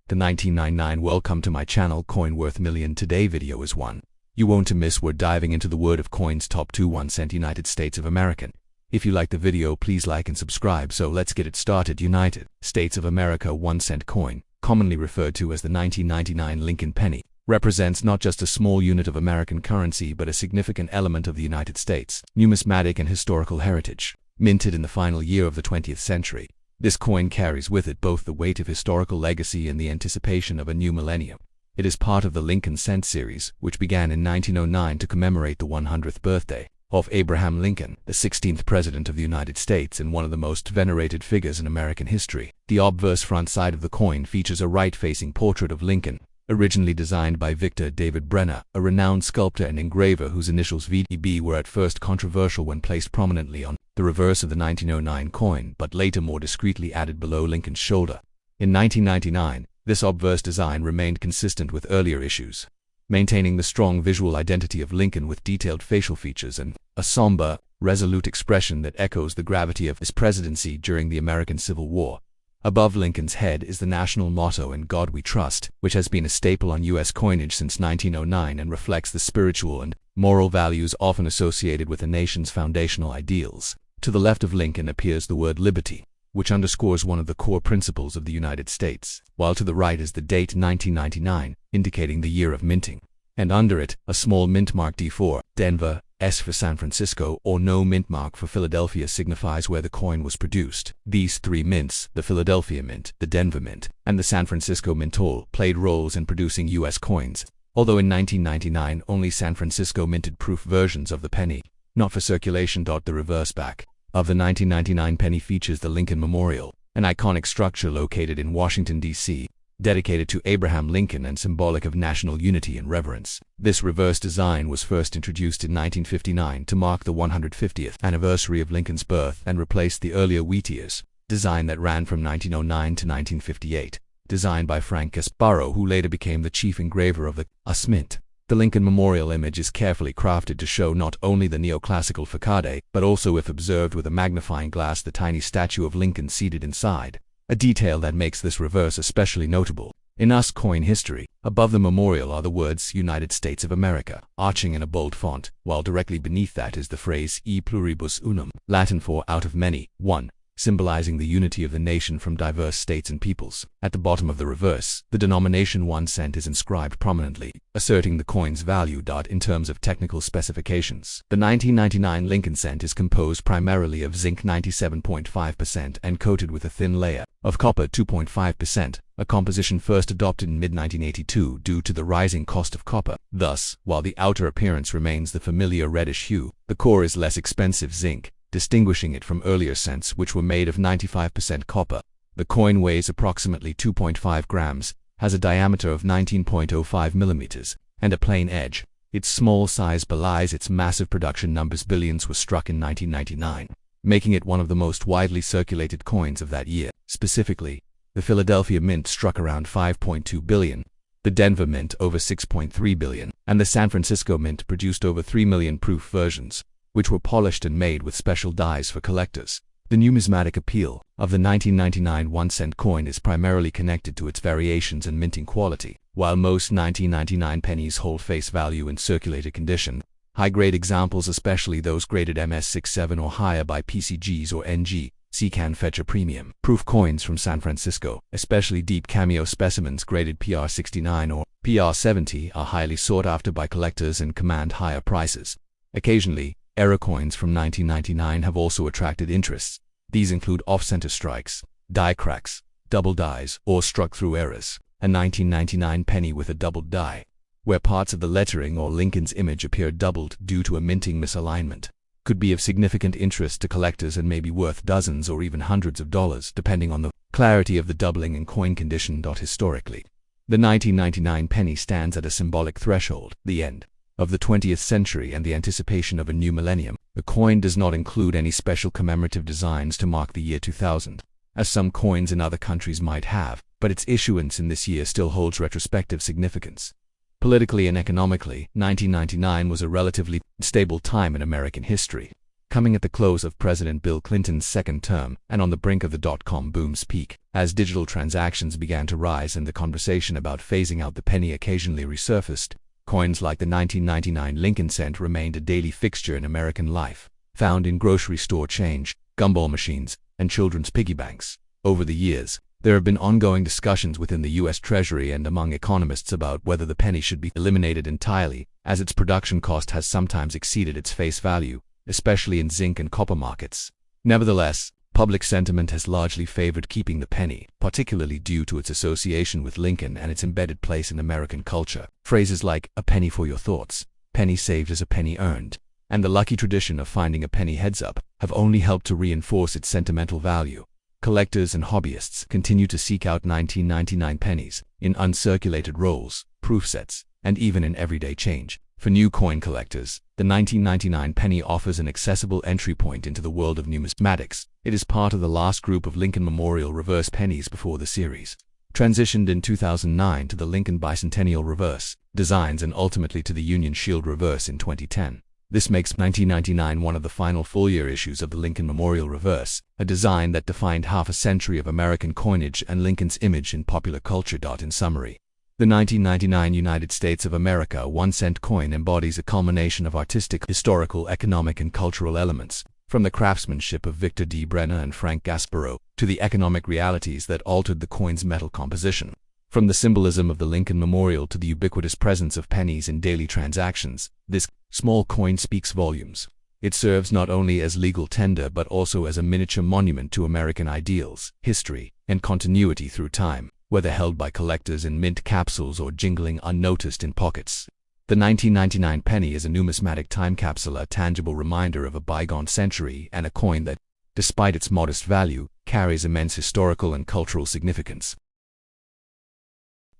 The 1999 Welcome to my channel Coin Worth Million Today video is one you won't miss. We're diving into the world of coins top 2 1 cent United States of America. If you like the video, please like and subscribe. So let's get it started. United States of America 1 cent coin, commonly referred to as the 1999 Lincoln penny, represents not just a small unit of American currency but a significant element of the United States numismatic and historical heritage. Minted in the final year of the 20th century, this coin carries with it both the weight of historical legacy and the anticipation of a new millennium. It is part of the Lincoln Cent series, which began in 1909 to commemorate the 100th birthday of Abraham Lincoln, the 16th President of the United States and one of the most venerated figures in American history. The obverse front side of the coin features a right-facing portrait of Lincoln, originally designed by Victor David Brenner, a renowned sculptor and engraver whose initials VDB were at first controversial when placed prominently on the reverse of the 1909 coin, but later more discreetly added below Lincoln's shoulder. In 1999, this obverse design remained consistent with earlier issues, maintaining the strong visual identity of Lincoln with detailed facial features and a somber, resolute expression that echoes the gravity of his presidency during the American Civil War. Above Lincoln's head is the national motto "In God We Trust," which has been a staple on U.S. coinage since 1909 and reflects the spiritual and moral values often associated with the nation's foundational ideals. To the left of Lincoln appears the word liberty, which underscores one of the core principles of the United States, while to the right is the date 1999, indicating the year of minting. And under it, a small mint mark D for Denver, S for San Francisco, or no mint mark for Philadelphia signifies where the coin was produced. These three mints, the Philadelphia Mint, the Denver Mint, and the San Francisco Mint, all played roles in producing U.S. coins, although in 1999 only San Francisco minted proof versions of the penny, not for circulation. The reverse back of the 1999 penny features the Lincoln Memorial, an iconic structure located in Washington, D.C., dedicated to Abraham Lincoln and symbolic of national unity and reverence. This reverse design was first introduced in 1959 to mark the 150th anniversary of Lincoln's birth and replaced the earlier Wheatears design that ran from 1909 to 1958, designed by Frank Casparo, who later became the chief engraver of the US Mint. The Lincoln Memorial image is carefully crafted to show not only the neoclassical facade, but also, if observed with a magnifying glass, the tiny statue of Lincoln seated inside, a detail that makes this reverse especially notable. In US coin history, above the memorial are the words United States of America, arching in a bold font, while directly beneath that is the phrase E pluribus unum, Latin for out of many, one, symbolizing the unity of the nation from diverse states and peoples. At the bottom of the reverse, the denomination 1 cent is inscribed prominently, asserting the coin's value. In terms of technical specifications, the 1999 Lincoln Cent is composed primarily of zinc 97.5% and coated with a thin layer of copper 2.5%, a composition first adopted in mid-1982 due to the rising cost of copper. Thus, while the outer appearance remains the familiar reddish hue, the core is less expensive zinc, distinguishing it from earlier cents which were made of 95% copper. The coin weighs approximately 2.5 grams, has a diameter of 19.05 millimeters, and a plain edge. Its small size belies its massive production numbers. Billions were struck in 1999, making it one of the most widely circulated coins of that year. Specifically, the Philadelphia Mint struck around 5.2 billion, the Denver Mint over 6.3 billion, and the San Francisco Mint produced over 3 million proof versions, which were polished and made with special dies for collectors. The numismatic appeal of the 1999 1 cent coin is primarily connected to its variations and minting quality. While most 1999 pennies hold face value in circulated condition, high-grade examples, especially those graded MS67 or higher by PCGs or NGC, can fetch a premium. Proof coins from San Francisco, especially deep cameo specimens graded PR69 or PR70, are highly sought after by collectors and command higher prices. Occasionally, error coins from 1999 have also attracted interest. These include off-center strikes, die cracks, double dies, or struck-through errors. A 1999 penny with a doubled die, where parts of the lettering or Lincoln's image appear doubled due to a minting misalignment, could be of significant interest to collectors and may be worth dozens or even hundreds of dollars, depending on the clarity of the doubling and coin condition. Historically, the 1999 penny stands at a symbolic threshold, the end of the 20th century and the anticipation of a new millennium. The coin does not include any special commemorative designs to mark the year 2000, as some coins in other countries might have, but its issuance in this year still holds retrospective significance. Politically and economically, 1999 was a relatively stable time in American history. coming at the close of President Bill Clinton's second term and on the brink of the dot-com boom's peak. As digital transactions began to rise and the conversation about phasing out the penny occasionally resurfaced, coins like the 1999 Lincoln cent remained a daily fixture in American life, found in grocery store change, gumball machines, and children's piggy banks. Over the years, there have been ongoing discussions within the U.S. Treasury and among economists about whether the penny should be eliminated entirely, as its production cost has sometimes exceeded its face value, especially in zinc and copper markets. Nevertheless, public sentiment has largely favored keeping the penny, particularly due to its association with Lincoln and its embedded place in American culture. Phrases like "a penny for your thoughts," "penny saved is a penny earned," and the lucky tradition of finding a penny heads up have only helped to reinforce its sentimental value. Collectors and hobbyists continue to seek out 1999 pennies in uncirculated rolls, proof sets, and even in everyday change. For new coin collectors, the 1999 penny offers an accessible entry point into the world of numismatics. It is part of the last group of Lincoln Memorial reverse pennies before the series transitioned in 2009 to the Lincoln Bicentennial reverse designs and ultimately to the Union Shield reverse in 2010. This makes 1999 one of the final full-year issues of the Lincoln Memorial Reverse, a design that defined half a century of American coinage and Lincoln's image in popular culture. In summary, the 1999 United States of America 1 cent coin embodies a culmination of artistic, historical, economic, and cultural elements, from the craftsmanship of Victor D. Brenner and Frank Gasparro to the economic realities that altered the coin's metal composition. From the symbolism of the Lincoln Memorial to the ubiquitous presence of pennies in daily transactions, this small coin speaks volumes. It serves not only as legal tender but also as a miniature monument to American ideals, history, and continuity through time, whether held by collectors in mint capsules or jingling unnoticed in pockets. The 1999 penny is a numismatic time capsule, a tangible reminder of a bygone century, and a coin that, despite its modest value, carries immense historical and cultural significance.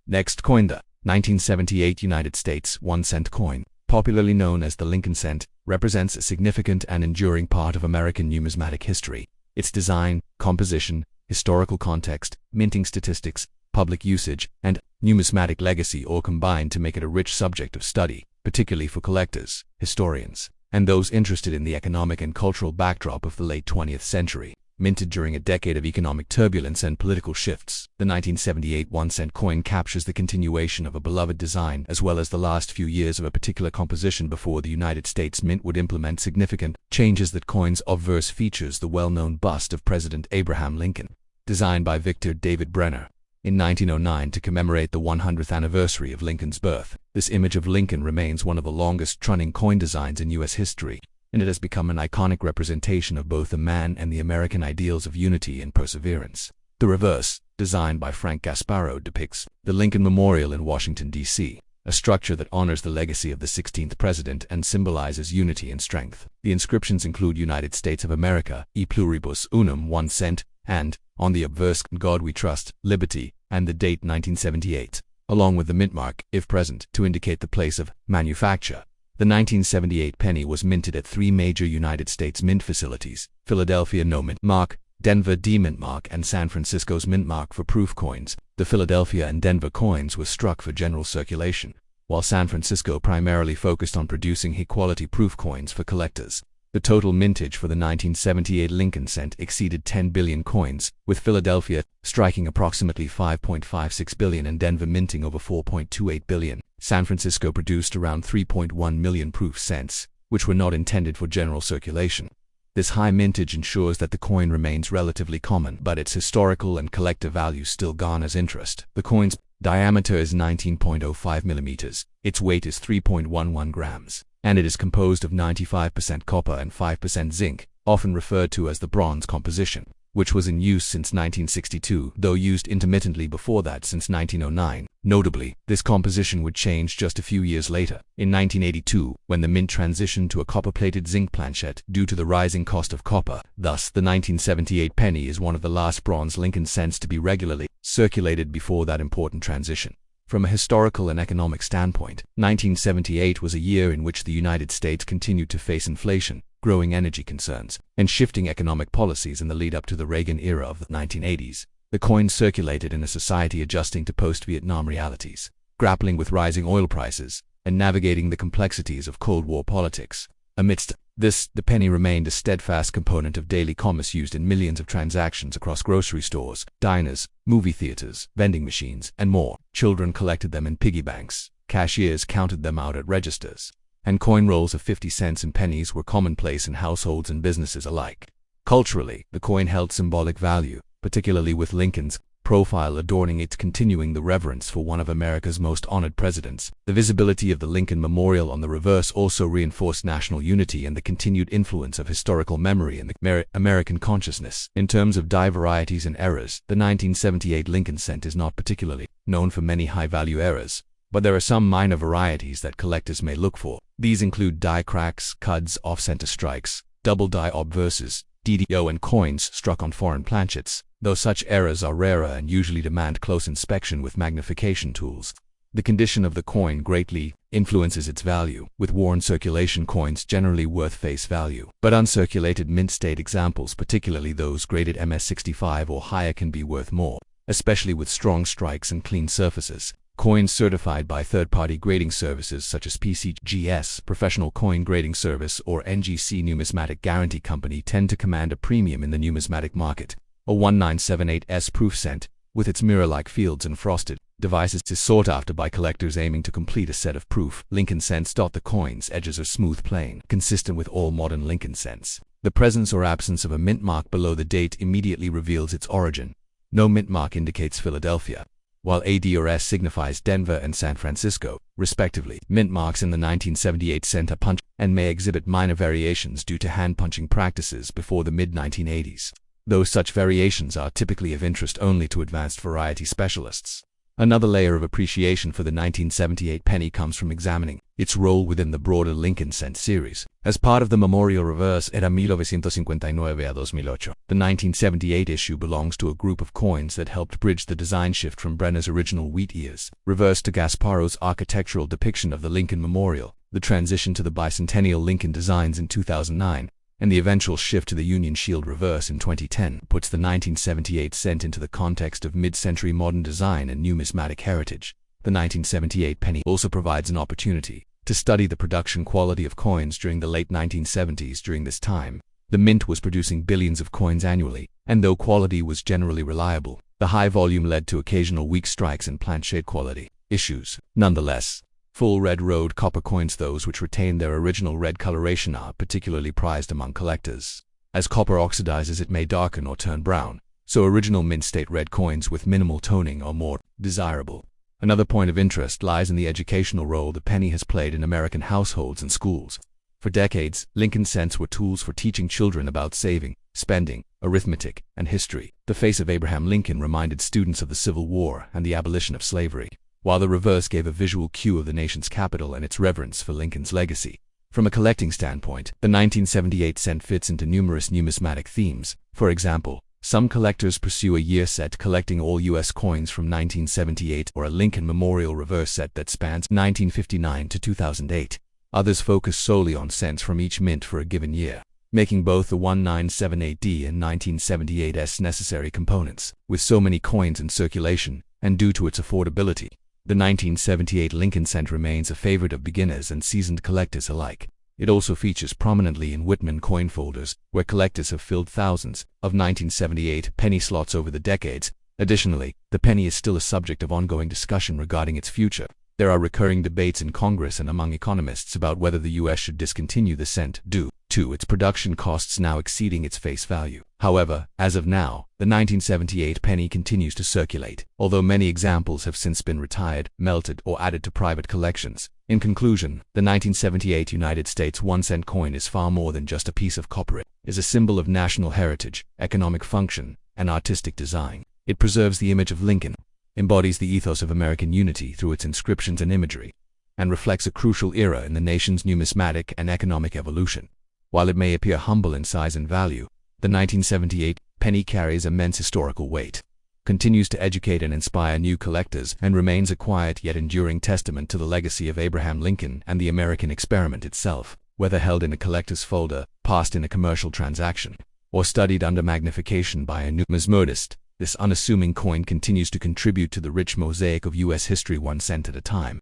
Next, contender, 1978 United States 1 cent coin, popularly known as the Lincoln cent, represents a significant and enduring part of American numismatic history. Its design, composition, historical context, minting statistics, public usage, and numismatic legacy all combine to make it a rich subject of study, particularly for collectors, historians, and those interested in the economic and cultural backdrop of the late 20th century. Minted during a decade of economic turbulence and political shifts, the 1978 1 cent coin captures the continuation of a beloved design as well as the last few years of a particular composition before the United States Mint would implement significant changes. That coin's obverse features the well-known bust of President Abraham Lincoln, designed by Victor David Brenner in 1909 to commemorate the 100th anniversary of Lincoln's birth. This image of Lincoln remains one of the longest-running coin designs in U.S. history, and it has become an iconic representation of both the man and the American ideals of unity and perseverance. The reverse, designed by Frank Gasparro, depicts the Lincoln Memorial in Washington, D.C., a structure that honors the legacy of the 16th president and symbolizes unity and strength. The inscriptions include United States of America, e pluribus unum 1 cent, and, on the obverse, God we trust, liberty, and the date 1978, along with the mint mark, if present, to indicate the place of manufacture. The 1978 penny was minted at 3 major United States mint facilities: Philadelphia No Mint Mark, Denver D Mint Mark, and San Francisco's Mint Mark for proof coins. The Philadelphia and Denver coins were struck for general circulation, while San Francisco primarily focused on producing high-quality proof coins for collectors. The total mintage for the 1978 Lincoln cent exceeded 10 billion coins, with Philadelphia striking approximately 5.56 billion and Denver minting over 4.28 billion. San Francisco produced around 3.1 million proof cents, which were not intended for general circulation. This high mintage ensures that the coin remains relatively common, but its historical and collector value still garners interest. The coin's diameter is 19.05 millimeters, its weight is 3.11 grams, and it is composed of 95% copper and 5% zinc, often referred to as the bronze composition, which was in use since 1962, though used intermittently before that since 1909. Notably, this composition would change just a few years later, in 1982, when the mint transitioned to a copper-plated zinc planchet due to the rising cost of copper. Thus, the 1978 penny is one of the last bronze Lincoln cents to be regularly circulated before that important transition. From a historical and economic standpoint, 1978 was a year in which the United States continued to face inflation, growing energy concerns, and shifting economic policies in the lead-up to the Reagan era of the 1980s. The coin circulated in a society adjusting to post-Vietnam realities, grappling with rising oil prices, and navigating the complexities of Cold War politics. Amidst The penny remained a steadfast component of daily commerce used in millions of transactions across grocery stores, diners, movie theaters, vending machines, and more. Children collected them in piggy banks. Cashiers counted them out at registers. And coin rolls of 50 cents and pennies were commonplace in households and businesses alike. Culturally, the coin held symbolic value, particularly with Lincoln's profile adorning it, continuing the reverence for one of America's most honored presidents. The visibility of the Lincoln Memorial on the reverse also reinforced national unity and the continued influence of historical memory in the American consciousness. In terms of die varieties and errors, the 1978 Lincoln cent is not particularly known for many high-value errors, but there are some minor varieties that collectors may look for. These include die cracks, cuds, off-center strikes, double die obverses, DDO, and coins struck on foreign planchets, though such errors are rarer and usually demand close inspection with magnification tools. The condition of the coin greatly influences its value, with worn circulation coins generally worth face value. But uncirculated mint state examples, particularly those graded MS-65 or higher, can be worth more, especially with strong strikes and clean surfaces. Coins certified by third-party grading services such as PCGS, Professional Coin Grading Service, or NGC Numismatic Guarantee Company tend to command a premium in the numismatic market. A 1978S proof cent, with its mirror-like fields and frosted devices, is sought after by collectors aiming to complete a set of proof Lincoln cents. The coin's edges are smooth plain, consistent with all modern Lincoln cents. The presence or absence of a mint mark below the date immediately reveals its origin. No mint mark indicates Philadelphia, while AD or S signifies Denver and San Francisco, respectively. Mint marks in the 1978 cent are punched and may exhibit minor variations due to hand-punching practices before the mid-1980s, though such variations are typically of interest only to advanced variety specialists. Another layer of appreciation for the 1978 penny comes from examining its role within the broader Lincoln cent series. As part of the Memorial Reverse era 1959 a 2008, the 1978 issue belongs to a group of coins that helped bridge the design shift from Brenner's original wheat ears reverse to Gasparo's architectural depiction of the Lincoln Memorial, the transition to the bicentennial Lincoln designs in 2009, and the eventual shift to the Union Shield reverse in 2010 puts the 1978 cent into the context of mid-century modern design and numismatic heritage. The 1978 penny also provides an opportunity to study the production quality of coins during the late 1970s. During this time, the mint was producing billions of coins annually, and though quality was generally reliable, the high volume led to occasional weak strikes and planchet quality issues. Nonetheless, full red road copper coins, those which retain their original red coloration, are particularly prized among collectors. As copper oxidizes, it may darken or turn brown, so original mint state red coins with minimal toning are more desirable. Another point of interest lies in the educational role the penny has played in American households and schools. For decades, Lincoln cents were tools for teaching children about saving, spending, arithmetic, and history. The face of Abraham Lincoln reminded students of the Civil War and the abolition of slavery, while the reverse gave a visual cue of the nation's capital and its reverence for Lincoln's legacy. From a collecting standpoint, the 1978 cent fits into numerous numismatic themes. For example, some collectors pursue a year set collecting all U.S. coins from 1978 or a Lincoln Memorial reverse set that spans 1959 to 2008. Others focus solely on cents from each mint for a given year, making both the 1978D and 1978S necessary components. With so many coins in circulation, and due to its affordability, the 1978 Lincoln cent remains a favorite of beginners and seasoned collectors alike. It also features prominently in Whitman coin folders, where collectors have filled thousands of 1978 penny slots over the decades. Additionally, the penny is still a subject of ongoing discussion regarding its future. There are recurring debates in Congress and among economists about whether the U.S. should discontinue the cent due to its production costs now exceeding its face value. However, as of now, the 1978 penny continues to circulate, although many examples have since been retired, melted, or added to private collections. In conclusion, the 1978 United States 1-cent coin is far more than just a piece of copper. It is a symbol of national heritage, economic function, and artistic design. It preserves the image of Lincoln, embodies the ethos of American unity through its inscriptions and imagery, and reflects a crucial era in the nation's numismatic and economic evolution. While it may appear humble in size and value, the 1978 penny carries immense historical weight, continues to educate and inspire new collectors, and remains a quiet yet enduring testament to the legacy of Abraham Lincoln and the American experiment itself. Whether held in a collector's folder, passed in a commercial transaction, or studied under magnification by a numismatist, this unassuming coin continues to contribute to the rich mosaic of U.S. history 1 cent at a time.